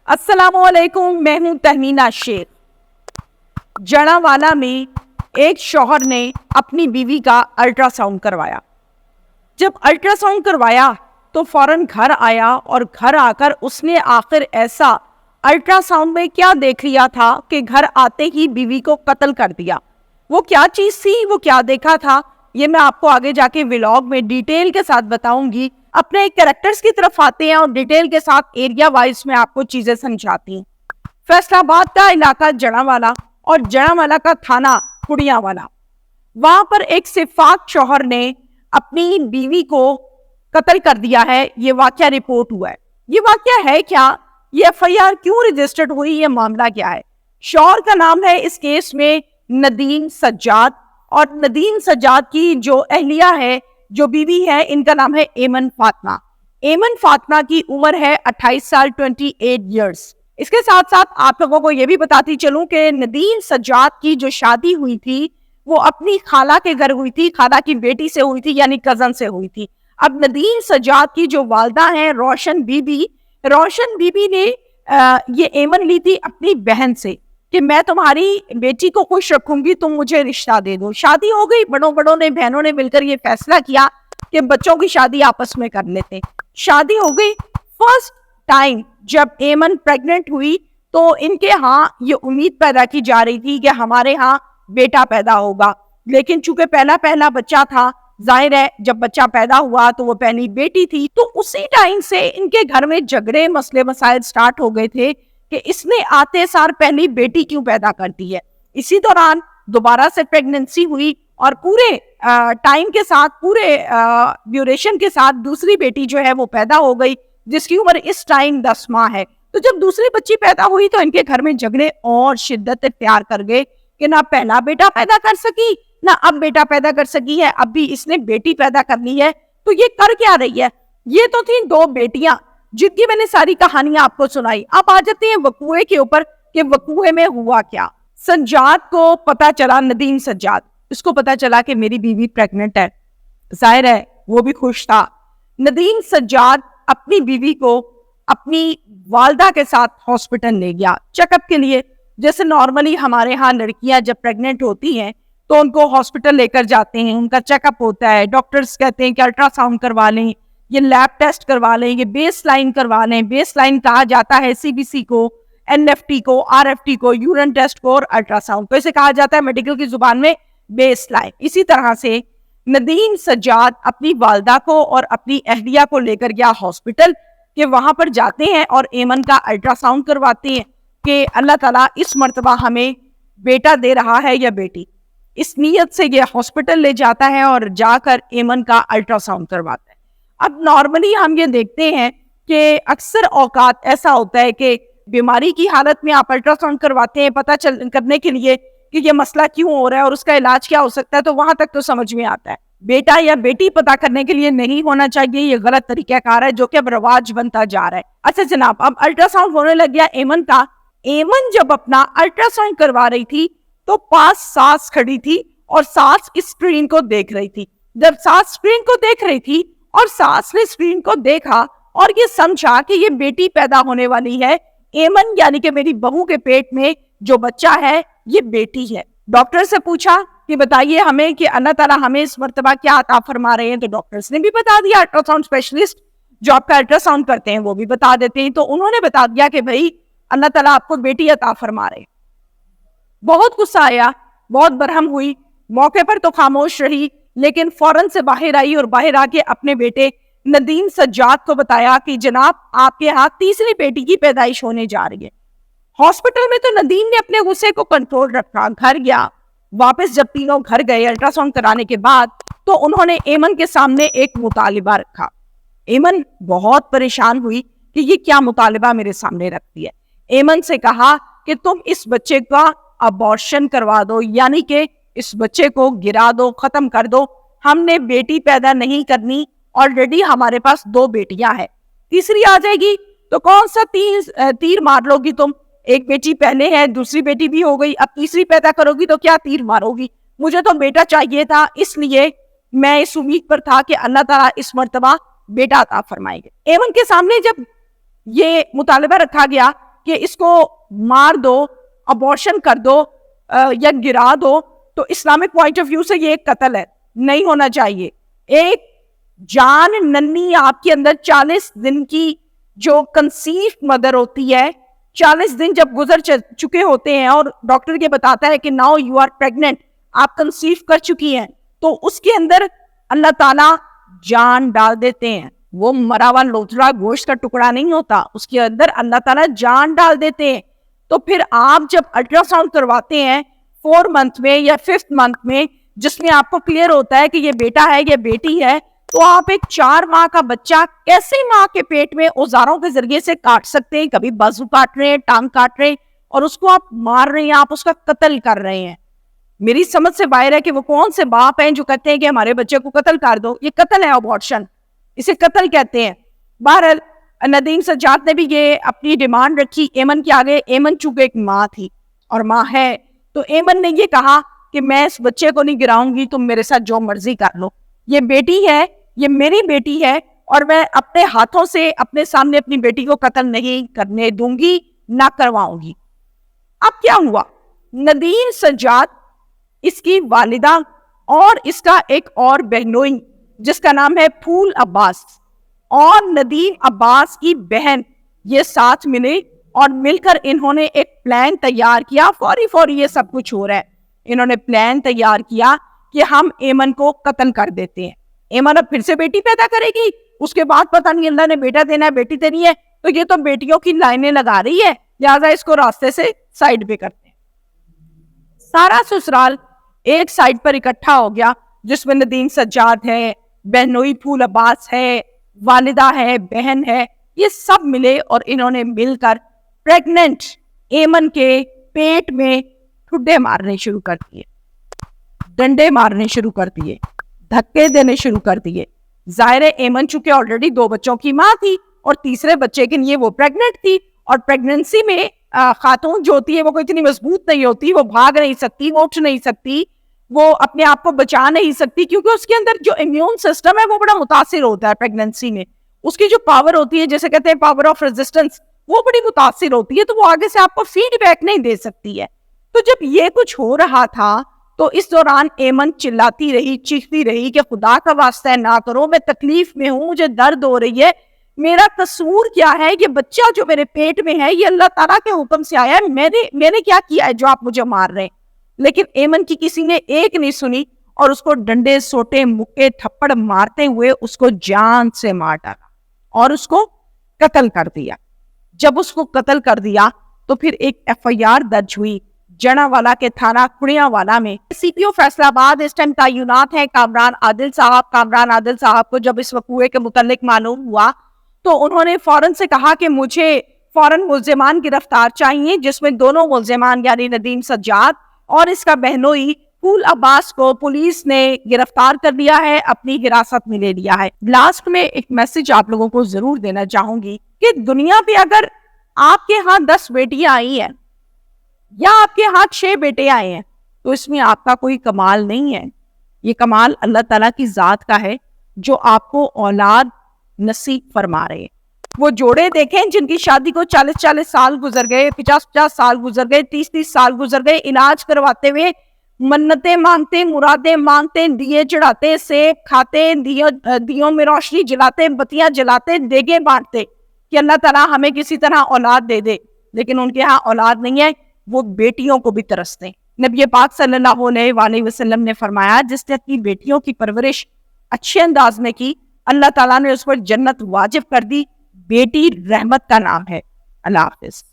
السلام علیکم، میں ہوں تہمینہ شیخ۔ جڑاوالا میں ایک شوہر نے اپنی بیوی کا الٹرا ساؤنڈ کروایا۔ جب الٹرا ساؤنڈ کروایا تو فوراً گھر آیا اور گھر آ کر اس نے آخر ایسا الٹرا ساؤنڈ میں کیا دیکھ لیا تھا کہ گھر آتے ہی بیوی کو قتل کر دیا۔ وہ کیا چیز تھی، وہ کیا دیکھا تھا، یہ میں آپ کو آگے جا کے ولاگ میں ڈیٹیل کے ساتھ بتاؤں گی۔ اپنے کریکٹرز کی طرف آتے ہیں اور ڈیٹیل کے ساتھ ایریا وائز میں آپ کو چیزیں سمجھاتی ہوں۔ فیصل آباد کا علاقہ جڑاوالا اور جڑاوالا کا تھانہ پڑیاوالا، وہاں پر ایک شفاق شوہر نے اپنی بیوی کو قتل کر دیا ہے۔ یہ واقعہ رپورٹ ہوا ہے۔ یہ واقعہ ہے کیا، یہ ایف آئی آر کیوں رجسٹرڈ ہوئی، یہ معاملہ کیا ہے؟ شوہر کا نام ہے اس کیس میں ندیم سجاد، اور ندیم سجاد کی جو اہلیہ ہے، جو بیوی ہے، ان کا نام ہے ایمن فاطمہ۔ ایمن فاطمہ کی عمر ہے 28 سال 28 ایئرز۔ اس کے ساتھ ساتھ آپ لوگوں کو یہ بھی بتاتی چلوں کہ ندیم سجاد کی جو شادی ہوئی تھی وہ اپنی خالہ کے گھر ہوئی تھی، خالہ کی بیٹی سے ہوئی تھی، یعنی کزن سے ہوئی تھی۔ اب ندیم سجاد کی جو والدہ ہیں روشن بی بی نے یہ ایمن لی تھی اپنی بہن سے کہ میں تمہاری بیٹی کو خوش رکھوں گی، تم مجھے رشتہ دے دو۔ شادی ہو گئی، بڑوں نے بہنوں نے مل کر یہ فیصلہ کیا کہ بچوں کی شادی آپس میں کر لیتے۔ شادی ہو گئی۔ فرسٹ ٹائم جب ایمن پریگننٹ ہوئی تو ان کے ہاں یہ امید پیدا کی جا رہی تھی کہ ہمارے ہاں بیٹا پیدا ہوگا، لیکن چونکہ پہلا بچہ تھا، ظاہر ہے جب بچہ پیدا ہوا تو وہ پہلی بیٹی تھی، تو اسی ٹائم سے ان کے گھر میں جھگڑے مسئلے مسائل سٹارٹ ہو گئے تھے کہ اس نے آتے سار پہلی بیٹی کیوں پیدا کرتی ہے۔ اسی دوران دوبارہ سے پریگننسی ہوئی اور پورے ٹائم کے ساتھ، پورے ڈیوریشن کے ساتھ دوسری بیٹی جو ہے وہ پیدا ہو گئی، جس کی عمر اس ٹائم 10 ماہ ہے۔ تو جب دوسری بچی پیدا ہوئی تو ان کے گھر میں جھگڑے اور شدت اختیار کر گئے کہ نہ پہلا بیٹا پیدا کر سکی، نہ اب بیٹا پیدا کر سکی ہے، اب بھی اس نے بیٹی پیدا کرنی ہے۔ تو یہ کر کیا رہی ہے؟ یہ تو تھیں دو بیٹیاں جن کی میں نے ساری کہانیاں آپ کو سنائی۔ اب آ جاتے ہیں وقوعے کے اوپر کہ وقوعے میں ہوا کیا۔ سجاد کو پتا چلا، ندیم سجاد، اس کو پتا چلا کہ میری بیوی پریگننٹ ہے۔ ظاہر ہے وہ بھی خوش تھا۔ ندیم سجاد اپنی بیوی کو اپنی والدہ کے ساتھ ہاسپٹل لے گیا چیک اپ کے لیے۔ جیسے نارملی ہمارے ہاں لڑکیاں جب پریگننٹ ہوتی ہیں تو ان کو ہاسپٹل لے کر جاتے ہیں، ان کا چیک اپ ہوتا ہے، ڈاکٹرز کہتے ہیں کہ الٹرا ساؤنڈ کروا لیں، یہ لیب ٹیسٹ کروا لیں، یہ بیس لائن کروا لیں۔ بیس لائن کہا جاتا ہے سی بی سی کو، این ایف ٹی کو، آر ایف ٹی کو، یورین ٹیسٹ کو اور الٹرا ساؤنڈ کو، اسے کہا جاتا ہے میڈیکل کی زبان میں بیس لائن۔ اسی طرح سے ندیم سجاد اپنی والدہ کو اور اپنی اہلیہ کو لے کر گیا ہاسپٹل کہ وہاں پر جاتے ہیں اور ایمن کا الٹرا ساؤنڈ کرواتے ہیں کہ اللہ تعالیٰ اس مرتبہ ہمیں بیٹا دے رہا ہے یا بیٹی۔ اس نیت سے یہ ہاسپٹل لے جاتا ہے اور جا کر ایمن کا الٹرا ساؤنڈ کرواتا ہے۔ اب نارملی ہم یہ دیکھتے ہیں کہ اکثر اوقات ایسا ہوتا ہے کہ بیماری کی حالت میں آپ الٹرا ساؤنڈ کرواتے ہیں پتہ کرنے کے لیے کہ یہ مسئلہ کیوں ہو رہا ہے اور اس کا علاج کیا ہو سکتا ہے، تو وہاں تک تو سمجھ میں آتا ہے۔ بیٹا یا بیٹی پتہ کرنے کے لیے نہیں ہونا چاہیے، یہ غلط طریقہ کار ہے جو کہ اب رواج بنتا جا رہا ہے۔ اچھا جناب، اب الٹرا ساؤنڈ ہونے لگ گیا ایمن کا۔ ایمن جب اپنا الٹرا ساؤنڈ کروا رہی تھی تو پاس ساس کھڑی تھی اور ساس اس اسکرین کو دیکھ رہی تھی۔ جب ساس اسکرین کو دیکھ رہی تھی اور ساس نے اسکرین کو دیکھا اور یہ سمجھا کہ یہ بیٹی پیدا ہونے والی ہے، ایمن یعنی کہ میری بہو کے پیٹ میں جو بچہ ہے یہ بیٹی ہے۔ ڈاکٹر سے پوچھا کہ بتائیے ہمیں کہ اللہ تعالیٰ ہمیں اس مرتبہ کیا عطا فرما رہے ہیں، تو ڈاکٹرز نے بھی بتا دیا، الٹرا ساؤنڈ اسپیشلسٹ جو آپ کا الٹرا ساؤنڈ کرتے ہیں وہ بھی بتا دیتے ہیں، تو انہوں نے بتا دیا کہ بھائی اللہ تعالیٰ آپ کو بیٹی عطا فرما رہے ہیں۔ بہت غصہ آیا، بہت برہم ہوئی، موقع پر تو خاموش رہی، لیکن فوراً سے باہر آئی اور باہر آ کے اپنے بیٹے ندیم سجاد کو بتایا کہ جناب آپ کے ہاتھ تیسری بیٹی کی پیدائش ہونے جا رہی ہے۔ ہاسپٹل میں تو ندیم نے اپنے غصے کو کنٹرول رکھا، گھر گیا۔ واپس جب تینوں گھر گئے الٹرا ساؤنڈ کرانے کے بعد تو انہوں نے ایمن کے سامنے ایک مطالبہ رکھا۔ ایمن بہت پریشان ہوئی کہ یہ کیا مطالبہ میرے سامنے رکھتی ہے۔ ایمن سے کہا کہ تم اس بچے کا ابارشن کروا دو، یعنی کہ اس بچے کو گرا دو، ختم کر دو، ہم نے بیٹی پیدا نہیں کرنی، آلریڈی ہمارے پاس 2 بیٹیاں ہیں، تیسری آ جائے گی تو کون سا تیر مار لو گی تم؟ ایک بیٹی پہلے ہے، دوسری بیٹی بھی ہو گئی، اب تیسری پیدا کرو گی تو کیا تیر مارو گی؟ مجھے تو بیٹا چاہیے تھا، اس لیے میں اس امید پر تھا کہ اللہ تعالیٰ اس مرتبہ بیٹا عطا فرمائے گے۔ ایمن کے سامنے جب یہ مطالبہ رکھا گیا کہ اس کو مار دو, ابورشن کر دو یا گرا دو, تو اسلامک پوائنٹ آف ویو سے یہ ایک قتل ہے, نہیں ہونا چاہیے. ایک جان ننھی آپ کے اندر 40 دن کی جو کنسیو مدر ہوتی ہے, 40 دن جب گزر چکے ہوتے ہیں اور ڈاکٹر یہ بتاتا ہے کہ ناؤ یو آر پریگننٹ, آپ کنسیو کر چکی ہیں, تو اس کے اندر اللہ تعالیٰ جان ڈال دیتے ہیں. وہ مرا ہوا لوتھڑا گوشت کا ٹکڑا نہیں ہوتا, اس کے اندر اللہ تعالیٰ جان ڈال دیتے ہیں. تو پھر آپ جب الٹرا ساؤنڈ کرواتے ہیں 4 منتھ میں یا 5th منتھ میں, جس میں آپ کو کلیئر ہوتا ہے کہ یہ بیٹا ہے یہ بیٹی ہے, تو آپ ایک 4 ماہ کا بچہ کیسے ماں کے پیٹ میں اوزاروں کے ذریعے سے کاٹ سکتے ہیں؟ کبھی بازو کاٹ رہے ہیں, ٹانگ کاٹ رہے ہیں, اور اس کو آپ مار رہے ہیں, آپ اس کا قتل کر رہے ہیں. میری سمجھ سے باہر ہے کہ وہ کون سے باپ ہیں جو کہتے ہیں کہ ہمارے بچے کو قتل کر دو. یہ قتل ہے, ابورشن, اسے قتل کہتے ہیں. بہرحال ندیم سجاد نے بھی یہ اپنی ڈیمانڈ رکھی ایمن کے آگے. ایمن چونکہ ایک ماں تھی اور ماں ہے, تو ایمن نے یہ کہا کہ میں اس بچے کو نہیں گراؤں گی, تم میرے ساتھ جو مرضی کر لو. یہ بیٹی ہے, یہ میری بیٹی ہے, اور میں اپنے ہاتھوں سے اپنے سامنے اپنی بیٹی کو قتل نہیں کرنے دوں گی, نہ کرواؤں گی. اب کیا ہوا, ندیم سجاد, اس کی والدہ اور اس کا ایک اور بہنوئی جس کا نام ہے پھول عباس, اور ندیم عباس کی بہن, یہ ساتھ ملے اور مل کر انہوں نے ایک پلان تیار کیا. فوری یہ سب کچھ ہو رہا ہے. انہوں نے پلان تیار کیا کہ ہم ایمن کو قتل کر دیتے ہیں. ایمن اب پھر سے بیٹی پیدا کرے گی, اس کے بعد پتہ نہیں اللہ نے بیٹا دینا ہے بیٹی دینی ہے, تو یہ تو بیٹیوں کی لائنیں لگا رہی ہے, لہٰذا اس کو راستے سے سائڈ پہ کرتے ہیں. سارا سسرال ایک سائڈ پر اکٹھا ہو گیا, جس میں ندیم سجاد ہے, بہنوئی پھول عباس ہے, والدہ ہے, بہن ہے, یہ سب ملے اور انہوں نے مل کر پریگننٹ ایمن کے پیٹ میں ٹھڈے مارنے شروع کر دیے, ڈنڈے مارنے شروع کر دیے, دھکے دینے شروع کر دیے. ظاہر ہے ایمن چونکہ آلریڈی 2 بچوں کی ماں تھی اور تیسرے بچے کے لیے وہ پریگننٹ تھی, اور پریگننسی میں خاتون جو ہوتی ہے وہ کوئی اتنی مضبوط نہیں ہوتی, وہ بھاگ نہیں سکتی, وہ اٹھ نہیں سکتی, وہ اپنے آپ کو بچا نہیں سکتی, کیونکہ اس کے اندر جو امیون سسٹم ہے وہ بڑا متاثر ہوتا ہے پریگننسی میں. اس کی جو پاور ہوتی ہے, جیسے کہتے ہیں پاور آف ریزسٹنس, وہ بڑی متاثر ہوتی ہے, تو وہ آگے سے آپ کو فیڈ بیک نہیں دے سکتی ہے. تو جب یہ کچھ ہو رہا تھا تو اس دوران ایمن چلاتی رہی, چیختی رہی کہ خدا کا واسطہ ہے نہ کرو, میں تکلیف میں ہوں, مجھے درد ہو رہی ہے, میرا قصور کیا ہے, یہ بچہ جو میرے پیٹ میں ہے یہ اللہ تعالیٰ کے حکم سے آیا ہے, میں نے کیا کیا ہے جو آپ مجھے مار رہے ہیں. لیکن ایمن کی کسی نے ایک نہیں سنی, اور اس کو ڈنڈے سوٹے مکے تھپڑ مارتے ہوئے اس کو جان سے مار ڈالا اور اس کو قتل کر دیا. جب اس کو قتل کر دیا تو پھر ایک FIR درج ہوئی جنا والا کے تھانہ کھڑیاں والا میں. CPO فیصل آباد اس ٹائم تعینات ہیں کامران عادل صاحب. کامران عادل صاحب کو جب اس وقوعے کے متعلق معلوم ہوا تو انہوں نے فوراً سے کہا کہ مجھے فوراً ملزمان گرفتار چاہیے, جس میں دونوں ملزمان یعنی ندیم سجاد اور اس کا بہنوئی پھول عباس کو پولیس نے گرفتار کر لیا ہے, اپنی حراست میں لے لیا ہے. لاسٹ میں ایک میسج آپ لوگوں کو ضرور دینا چاہوں گی کہ دنیا پہ اگر آپ کے ہاں 10 بیٹیاں آئی ہیں یا آپ کے ہاتھ 6 بیٹے آئے ہیں تو اس میں آپ کا کوئی کمال نہیں ہے. یہ کمال اللہ تعالیٰ کی ذات کا ہے جو آپ کو اولاد نصیب فرما رہے ہیں. وہ جوڑے دیکھیں جن کی شادی کو 40 سال گزر گئے, 50 سال گزر گئے, 30 سال گزر گئے, علاج کرواتے ہوئے, منتیں مانگتے, مرادیں مانگتے, دیے چڑھاتے, سیب کھاتے, دیوں میں روشنی جلاتے, بتیاں جلاتے, دیگیں بانٹتے کہ اللہ تعالیٰ ہمیں کسی طرح اولاد دے دے, لیکن ان کے ہاں اولاد نہیں ہے. وہ بیٹیوں کو بھی ترستے. نبی پاک صلی اللہ علیہ وسلم نے فرمایا جس نے اپنی بیٹیوں کی پرورش اچھے انداز میں کی, اللہ تعالیٰ نے اس پر جنت واجب کر دی. بیٹی رحمت کا نام ہے. اللہ حافظ.